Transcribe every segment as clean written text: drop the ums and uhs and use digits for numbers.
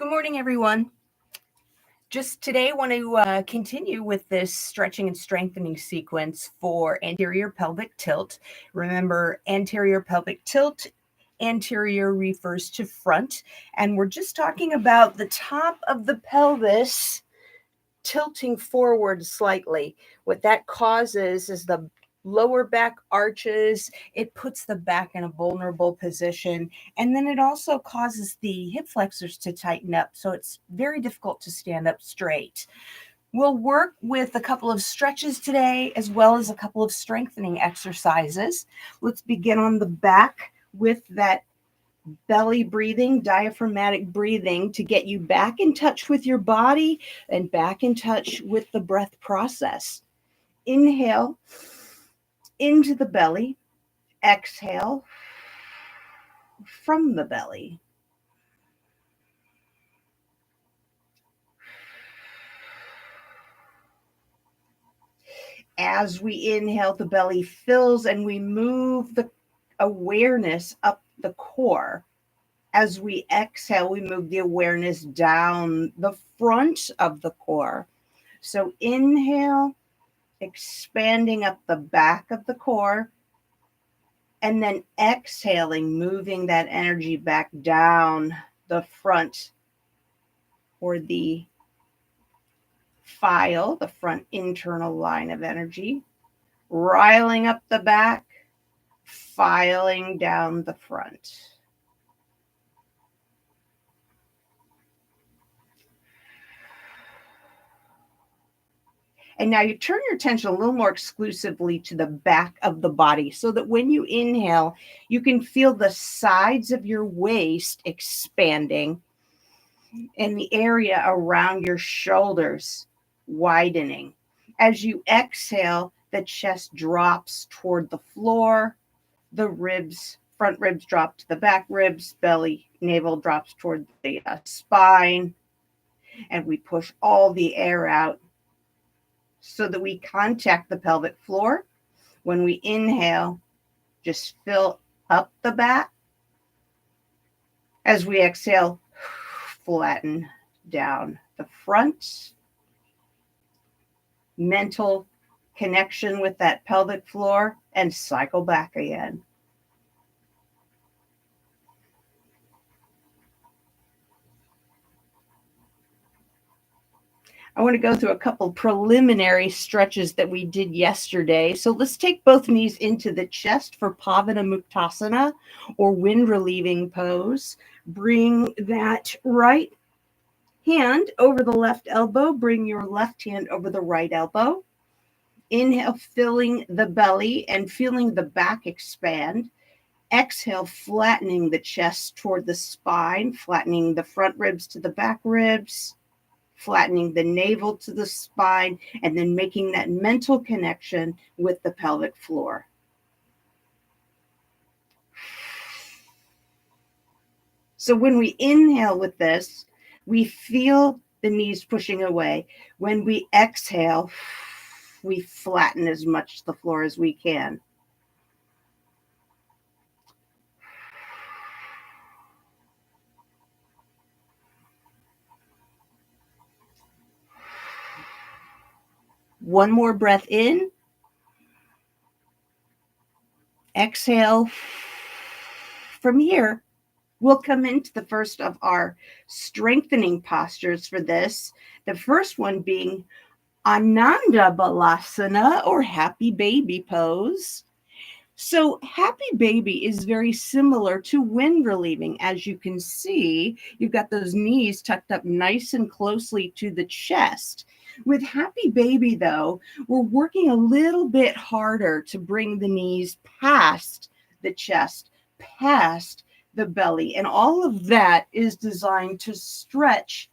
Good morning, everyone. Just today, want to continue with this stretching and strengthening sequence for anterior pelvic tilt. Remember, anterior pelvic tilt, anterior refers to front, and we're just talking about the top of the pelvis tilting forward slightly. What that causes is the lower back arches, it puts the back in a vulnerable position, and then it also causes the hip flexors to tighten up, so it's very difficult to stand up straight. We'll work with a couple of stretches today, as well as a couple of strengthening exercises. Let's begin on the back with that belly breathing, diaphragmatic breathing, to get you back in touch with your body and back in touch with the breath process. Inhale into the belly, exhale from the belly. As we inhale, the belly fills and we move the awareness up the core. As we exhale, we move the awareness down the front of the core. So inhale, expanding up the back of the core, and then exhaling, moving that energy back down the front, or the file, the front internal line of energy, riling up the back, filing down the front. And now you turn your attention a little more exclusively to the back of the body, so that when you inhale, you can feel the sides of your waist expanding and the area around your shoulders widening. As you exhale, the chest drops toward the floor, the ribs, front ribs drop to the back ribs, belly, navel drops toward the spine, and we push all the air out so that we contact the pelvic floor. When we inhale, just fill up the back. As we exhale, flatten down the front. Mental connection with that pelvic floor, and cycle back again. I want to go through a couple preliminary stretches that we did yesterday. So let's take both knees into the chest for Pavanamuktasana, or wind relieving pose. Bring that right hand over the left elbow. Bring your left hand over the right elbow. Inhale, filling the belly and feeling the back expand. Exhale, flattening the chest toward the spine, flattening the front ribs to the back ribs, flattening the navel to the spine, and then making that mental connection with the pelvic floor. So when we inhale with this, we feel the knees pushing away. When we exhale, we flatten as much the floor as we can. One more breath in. Exhale. From here, we'll come into the first of our strengthening postures for this. The first one being Ananda Balasana, or happy baby pose. So happy baby is very similar to wind relieving. As you can see, you've got those knees tucked up nice and closely to the chest. With happy baby, though, we're working a little bit harder to bring the knees past the chest, past the belly. And all of that is designed to stretch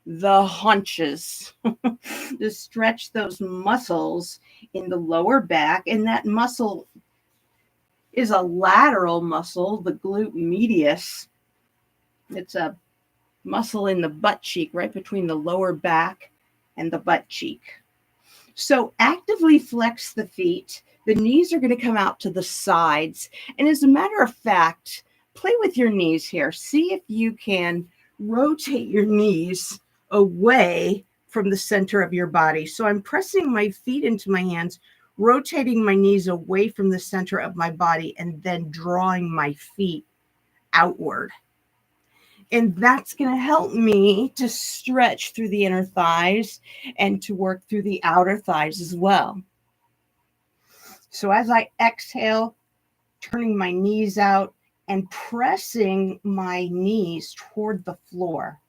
the haunches, to stretch those muscles in the lower back. And that muscle is a lateral muscle, the glute medius. It's a muscle in the butt cheek, right between the lower back and the butt cheek. So actively flex the feet. The knees are going to come out to the sides. And as a matter of fact, play with your knees here. See if you can rotate your knees away from the center of your body. So I'm pressing my feet into my hands, rotating my knees away from the center of my body, and then drawing my feet outward. And that's going to help me to stretch through the inner thighs and to work through the outer thighs as well. So as I exhale, turning my knees out and pressing my knees toward the floor.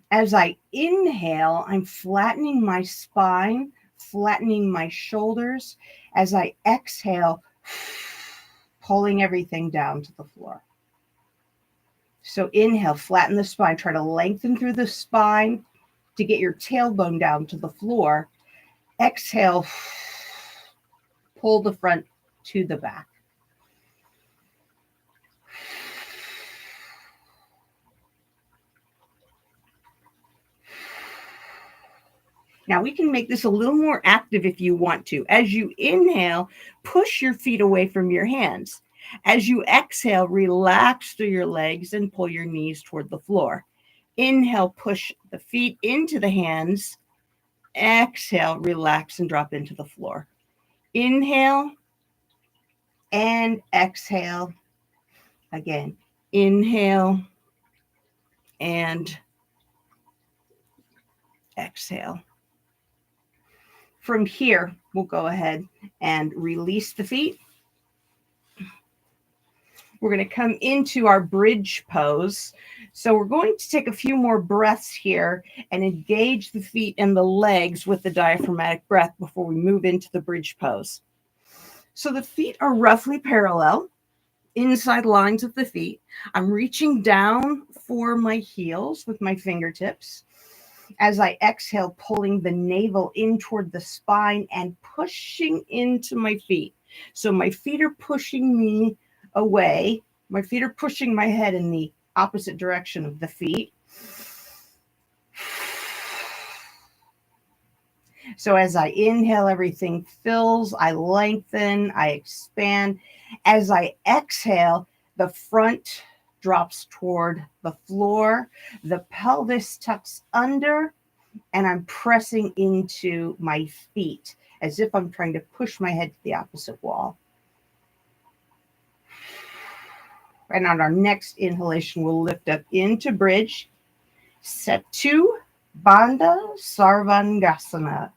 As I inhale, I'm flattening my spine, flattening my shoulders. As I exhale, pulling everything down to the floor. So inhale, flatten the spine. Try to lengthen through the spine to get your tailbone down to the floor. Exhale, pull the front to the back. Now we can make this a little more active if you want to. As you inhale, push your feet away from your hands. As you exhale, relax through your legs and pull your knees toward the floor. Inhale, push the feet into the hands. Exhale, relax and drop into the floor. Inhale and exhale. Again, inhale and exhale. From here, we'll go ahead and release the feet. We're going to come into our bridge pose. So we're going to take a few more breaths here and engage the feet and the legs with the diaphragmatic breath before we move into the bridge pose. So the feet are roughly parallel, inside lines of the feet. I'm reaching down for my heels with my fingertips. As I exhale, pulling the navel in toward the spine and pushing into my feet. So my feet are pushing me away. My feet are pushing my head in the opposite direction of the feet. So as I inhale, everything fills, I lengthen, I expand. As I exhale, the front drops toward the floor, the pelvis tucks under, and I'm pressing into my feet as if I'm trying to push my head to the opposite wall. And on our next inhalation, we'll lift up into bridge. Setu Bandha Sarvangasana.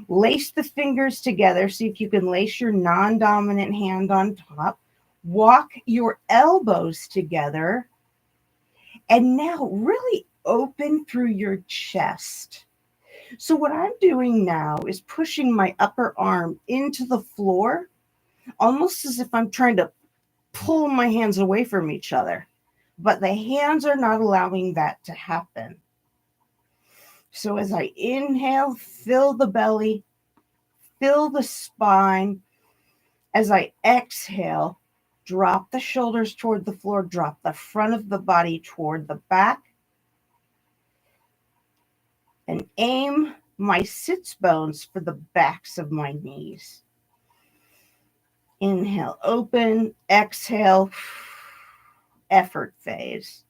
Lace the fingers together. See if you can lace your non-dominant hand on top. Walk your elbows together. And now really open through your chest. So what I'm doing now is pushing my upper arm into the floor, almost as if I'm trying to pull my hands away from each other. But the hands are not allowing that to happen. So as I inhale, fill the belly, fill the spine. As I exhale, drop the shoulders toward the floor, drop the front of the body toward the back, and aim my sits bones for the backs of my knees. Inhale, open, exhale, effort phase.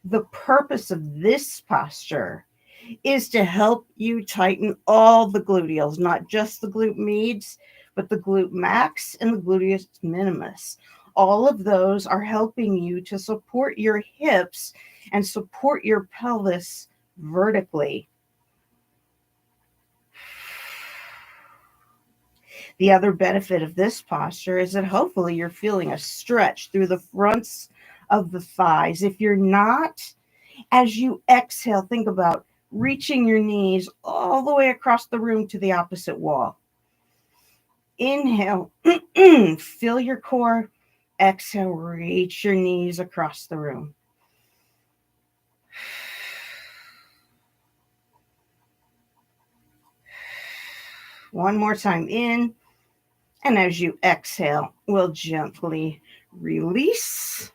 The purpose of this posture is to help you tighten all the gluteals, not just the glute medius, but the glute max and the gluteus minimus. All of those are helping you to support your hips and support your pelvis vertically. The other benefit of this posture is that hopefully you're feeling a stretch through the fronts of the thighs. If you're not, as you exhale, think about reaching your knees all the way across the room to the opposite wall. Inhale, fill your core. Exhale, reach your knees across the room. One more time in. And as you exhale, we'll gently release.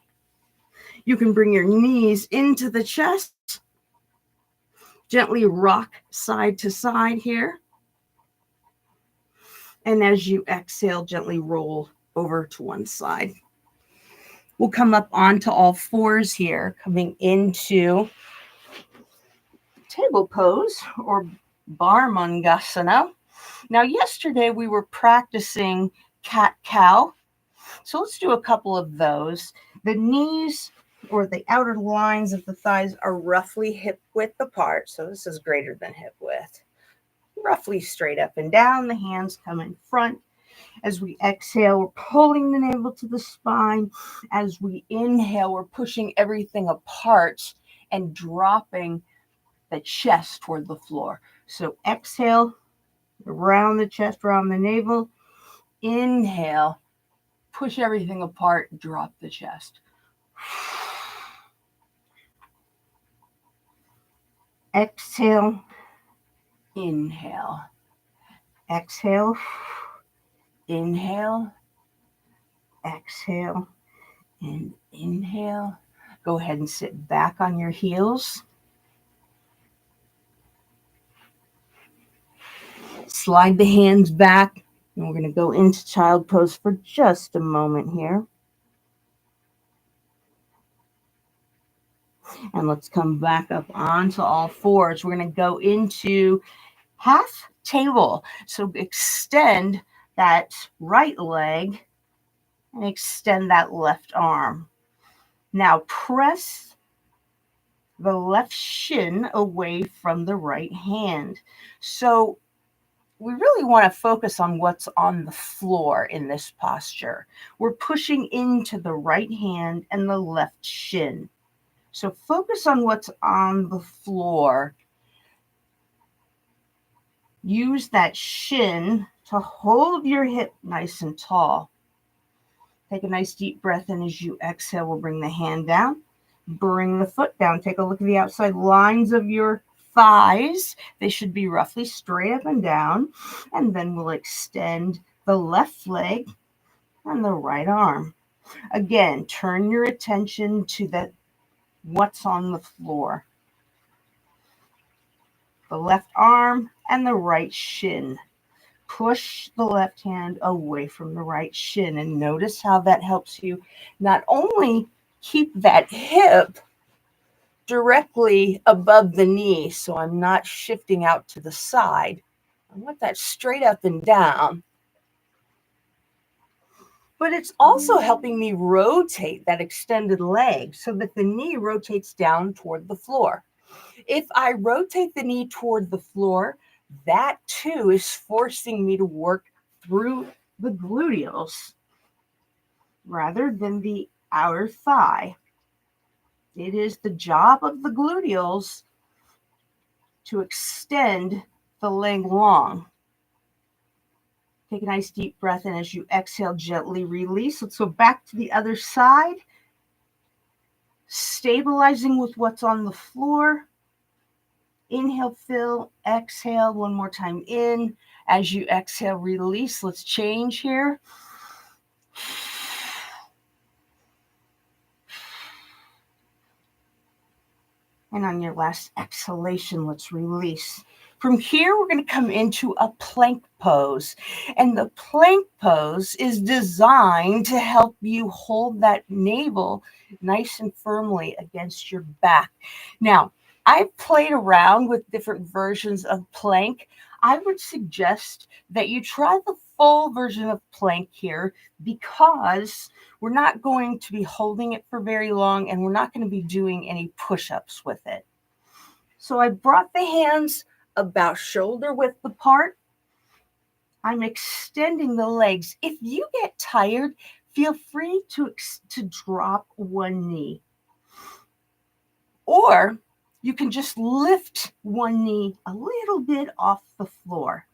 You can bring your knees into the chest. Gently rock side to side here. And as you exhale, gently roll over to one side. We'll come up onto all fours here, coming into table pose or Barmangasana. Now, yesterday we were practicing cat-cow. So let's do a couple of those. The knees or the outer lines of the thighs are roughly hip width apart. So this is greater than hip width. Roughly straight up and down. The hands come in front. As we exhale, we're pulling the navel to the spine. As we inhale, we're pushing everything apart and dropping the chest toward the floor. So exhale, around the chest, around the navel. Inhale, push everything apart, drop the chest. Exhale, inhale. Exhale, inhale, exhale, and inhale. Go ahead and sit back on your heels. Slide the hands back, and we're going to go into child pose for just a moment here. And let's come back up onto all fours. We're going to go into half table. So extend that right leg and extend that left arm. Now press the left shin away from the right hand. So we really want to focus on what's on the floor in this posture. We're pushing into the right hand and the left shin. So focus on what's on the floor. Use that shin to hold your hip nice and tall. Take a nice deep breath in. As you exhale, we'll bring the hand down. Bring the foot down. Take a look at the outside lines of your thighs. They should be roughly straight up and down. And then we'll extend the left leg and the right arm. Again, turn your attention to what's on the floor. The left arm and the right shin. Push the left hand away from the right shin, and notice how that helps you not only keep that hip directly above the knee, so I'm not shifting out to the side. I want that straight up and down. But it's also helping me rotate that extended leg so that the knee rotates down toward the floor. If I rotate the knee toward the floor, that too is forcing me to work through the gluteals rather than the outer thigh. It is the job of the gluteals to extend the leg long. Take a nice deep breath in. As you exhale, gently release. Let's go back to the other side. Stabilizing with what's on the floor. Inhale, fill, exhale, one more time in. As you exhale, release. Let's change here. And on your last exhalation, let's release. From here, we're going to come into a plank pose. And the plank pose is designed to help you hold that navel nice and firmly against your back. Now, I've played around with different versions of plank. I would suggest that you try the full version of plank here because we're not going to be holding it for very long and we're not going to be doing any push-ups with it. So I brought the hands about shoulder width apart. I'm extending the legs. If you get tired, feel free to drop one knee. Or you can just lift one knee a little bit off the floor.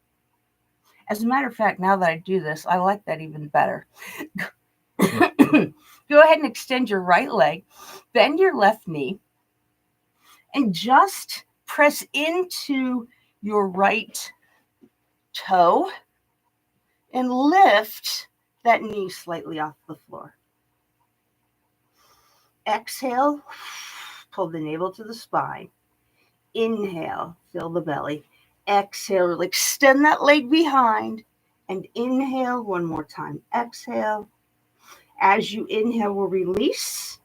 As a matter of fact, now that I do this, I like that even better. Go ahead and extend your right leg, bend your left knee, and just press into your right toe and lift that knee slightly off the floor. Exhale, pull the navel to the spine. Inhale, fill the belly. Exhale, extend that leg behind. and inhale. One more time. Exhale. As you inhale, we'll release.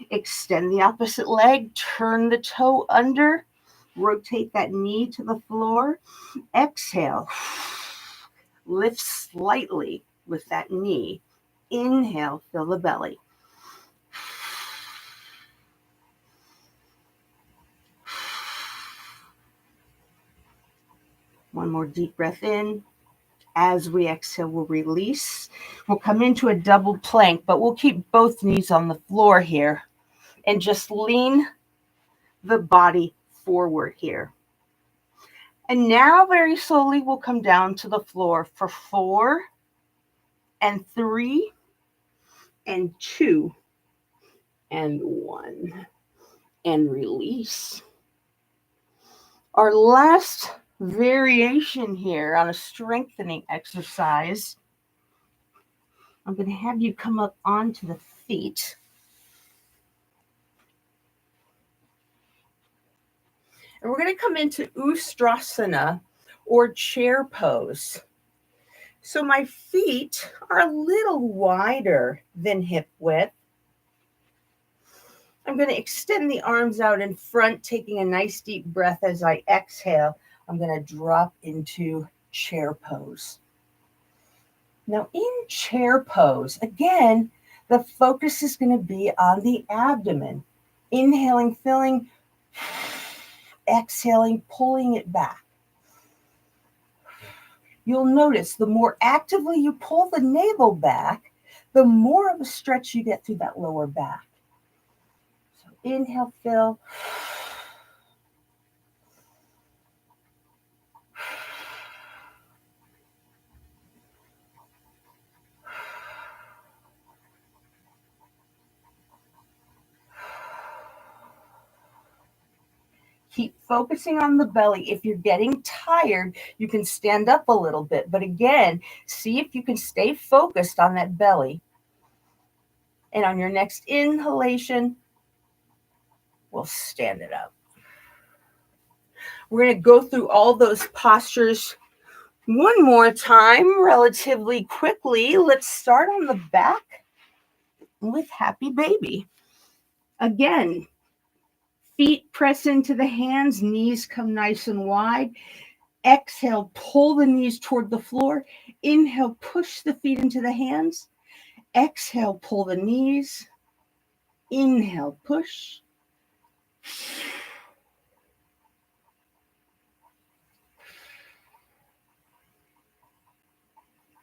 Extend the opposite leg. Turn the toe under. Rotate that knee to the floor. Exhale. Lift slightly with that knee. Inhale, fill the belly. One more deep breath in. As we exhale, we'll release. We'll come into a double plank, but we'll keep both knees on the floor here and just lean the body forward here. And now very slowly, we'll come down to the floor for 4 and 3 and 2 and 1 and release. Our last variation here on a strengthening exercise, I'm going to have you come up onto the feet. And we're going to come into Ustrasana or chair pose. So my feet are a little wider than hip width. I'm going to extend the arms out in front, taking a nice deep breath as I exhale. I'm going to drop into chair pose. Now in chair pose, again, the focus is going to be on the abdomen. Inhaling, filling, exhaling, pulling it back. You'll notice the more actively you pull the navel back, the more of a stretch you get through that lower back. So inhale, fill. Keep focusing on the belly. If you're getting tired, you can stand up a little bit. But again, see if you can stay focused on that belly. And on your next inhalation, we'll stand it up. We're going to go through all those postures one more time relatively quickly. Let's start on the back with happy baby. Again, feet press into the hands, knees come nice and wide. Exhale, pull the knees toward the floor. Inhale, push the feet into the hands. Exhale, pull the knees. Inhale, push.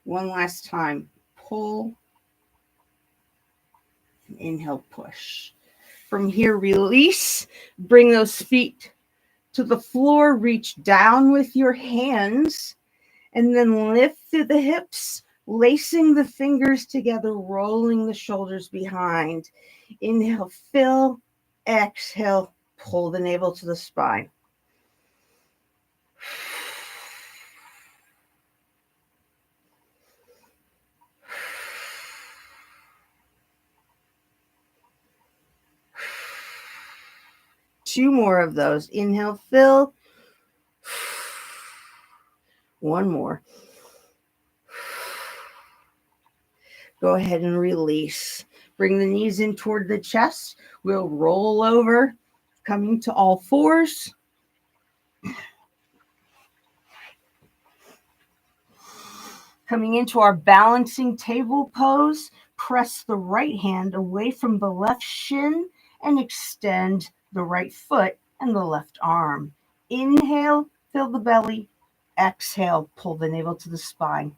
One last time. Pull. Inhale, push. From here, release. Bring those feet to the floor. Reach down with your hands. And then lift through the hips, lacing the fingers together, rolling the shoulders behind. Inhale, fill. Exhale, pull the navel to the spine. Two more of those. Inhale, fill. One more. Go ahead and release. Bring the knees in toward the chest. We'll roll over, coming to all fours. Coming into our balancing table pose, press the right hand away from the left shin and extend the right foot and the left arm. Inhale, fill the belly. Exhale, pull the navel to the spine.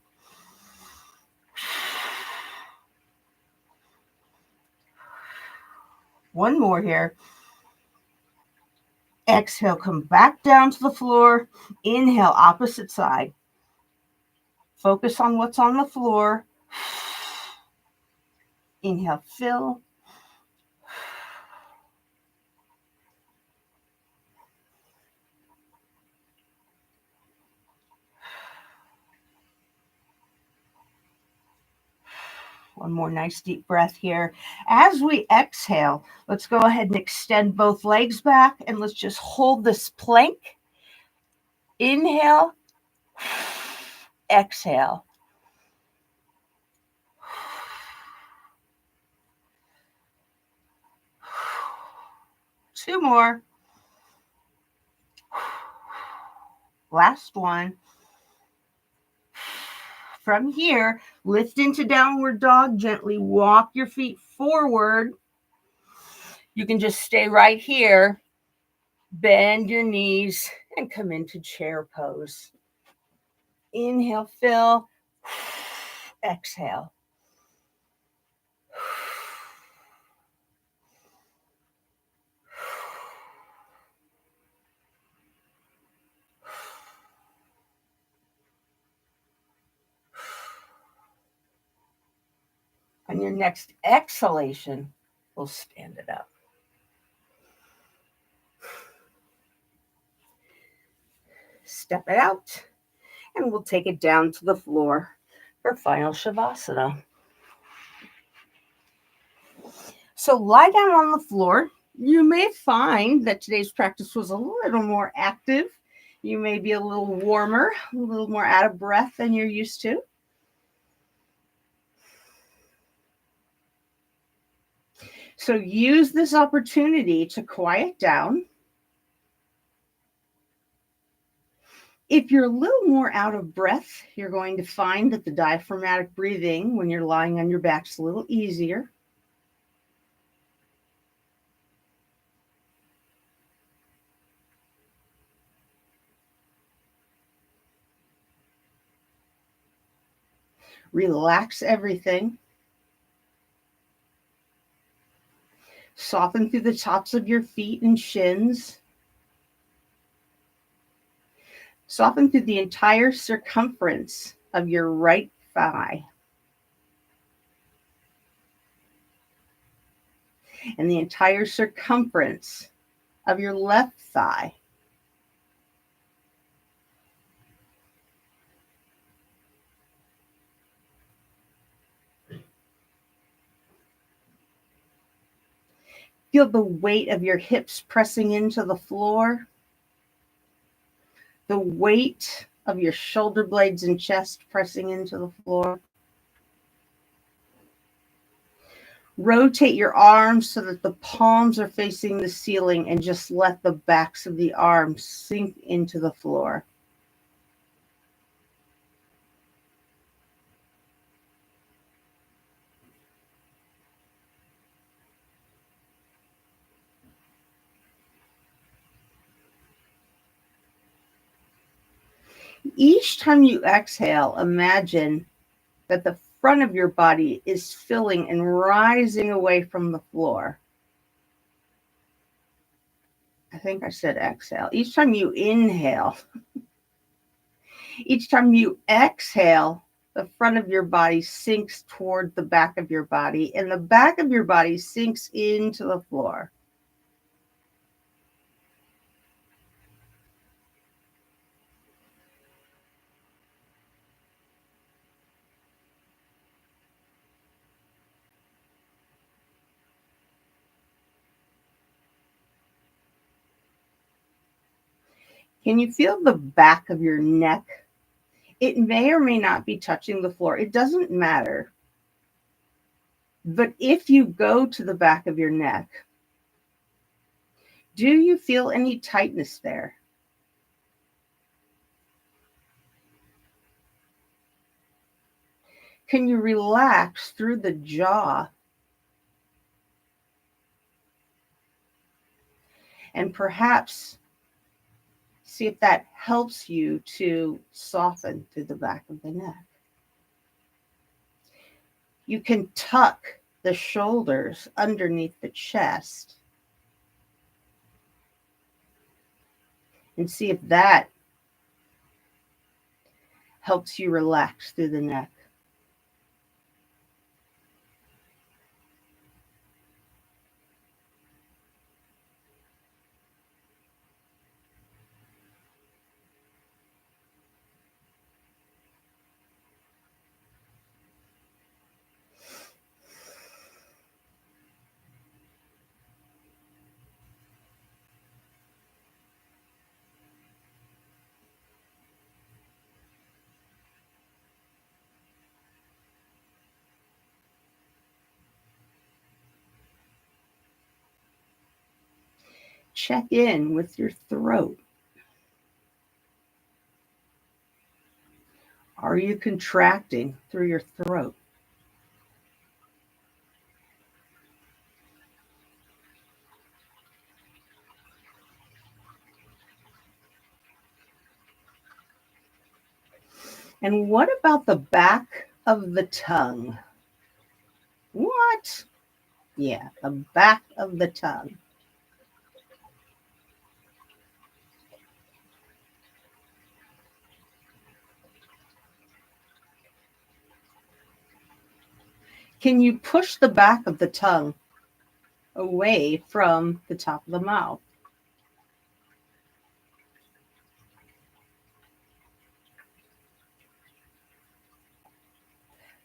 One more here. Exhale, come back down to the floor. Inhale, opposite side. Focus on what's on the floor. Inhale, fill. One more nice deep breath here. As we exhale, let's go ahead and extend both legs back and let's just hold this plank. Inhale. exhale. Two more. Last one. From here, lift into downward dog, gently walk your feet forward. You can just stay right here, bend your knees, and come into chair pose. Inhale, fill. Exhale. On your next exhalation, we'll stand it up. Step it out, and we'll take it down to the floor for final Shavasana. So lie down on the floor. You may find that today's practice was a little more active. You may be a little warmer, a little more out of breath than you're used to. So use this opportunity to quiet down. If you're a little more out of breath, you're going to find that the diaphragmatic breathing when you're lying on your back is a little easier. Relax everything. Soften through the tops of your feet and shins. Soften through the entire circumference of your right thigh. And the entire circumference of your left thigh. Feel the weight of your hips pressing into the floor. The weight of your shoulder blades and chest pressing into the floor. Rotate your arms so that the palms are facing the ceiling and just let the backs of the arms sink into the floor. Each time you exhale, imagine that the front of your body is filling and rising away from the floor. I think I said exhale. Each time you inhale, each time you exhale, the front of your body sinks toward the back of your body, and the back of your body sinks into the floor. Can you feel the back of your neck? It may or may not be touching the floor. It doesn't matter. But if you go to the back of your neck, do you feel any tightness there? Can you relax through the jaw? And perhaps see if that helps you to soften through the back of the neck. You can tuck the shoulders underneath the chest and see if that helps you relax through the neck. check in with your throat. Are you contracting through your throat? And what about the back of the tongue? What? Yeah, the back of the tongue. Can you push the back of the tongue away from the top of the mouth?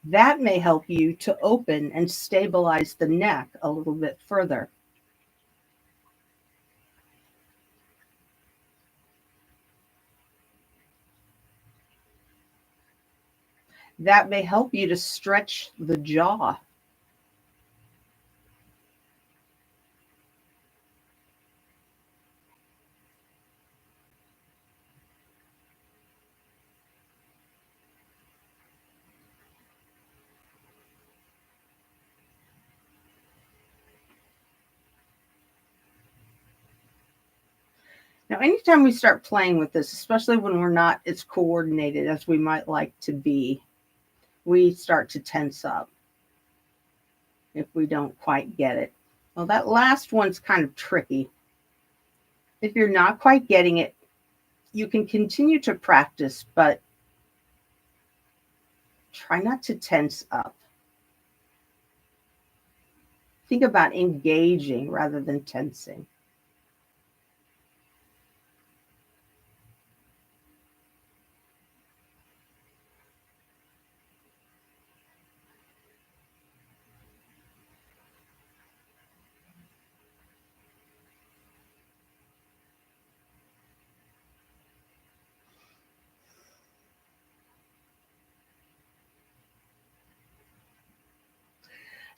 That may help you to open and stabilize the neck a little bit further. That may help you to stretch the jaw. Now, anytime we start playing with this, especially when we're not as coordinated as we might like to be, we start to tense up if we don't quite get it. Well, that last one's kind of tricky. If you're not quite getting it, you can continue to practice, but try not to tense up. Think about engaging rather than tensing.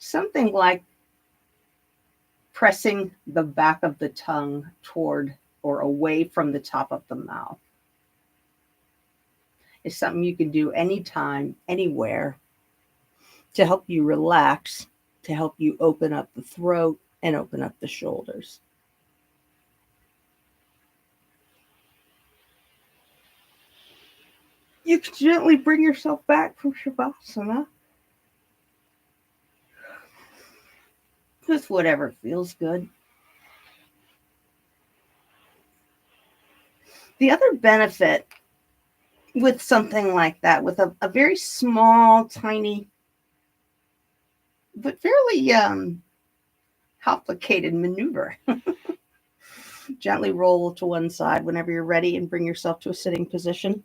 Something like pressing the back of the tongue toward or away from the top of the mouth is something you can do anytime, anywhere to help you relax, to help you open up the throat and open up the shoulders. You can gently bring yourself back from Shavasana with whatever feels good. The other benefit with something like that, with a very small, tiny, but fairly complicated maneuver. Gently roll to one side whenever you're ready and bring yourself to a sitting position.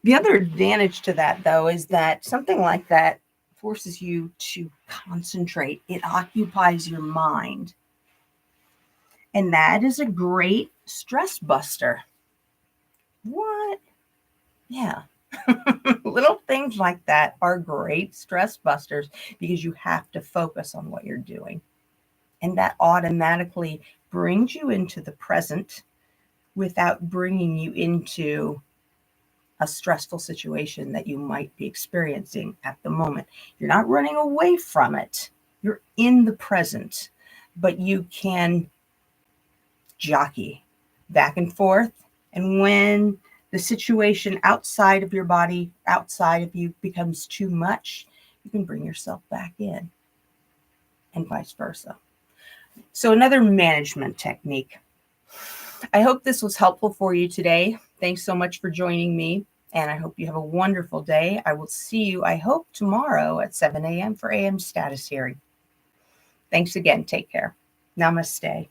The other advantage to that, though, is that something like that forces you to concentrate. It occupies your mind. And that is a great stress buster. What? Yeah. Little things like that are great stress busters because you have to focus on what you're doing. And that automatically brings you into the present without bringing you into a stressful situation that you might be experiencing at the moment. You're not running away from it. You're in the present, but you can jockey back and forth. And when the situation outside of your body, outside of you becomes too much, you can bring yourself back in and vice versa. So another management technique. I hope this was helpful for you today. Thanks so much for joining me, and I hope you have a wonderful day. I will see you, I hope, tomorrow at 7 a.m. for AM Status Hearing. Thanks again. Take care. Namaste.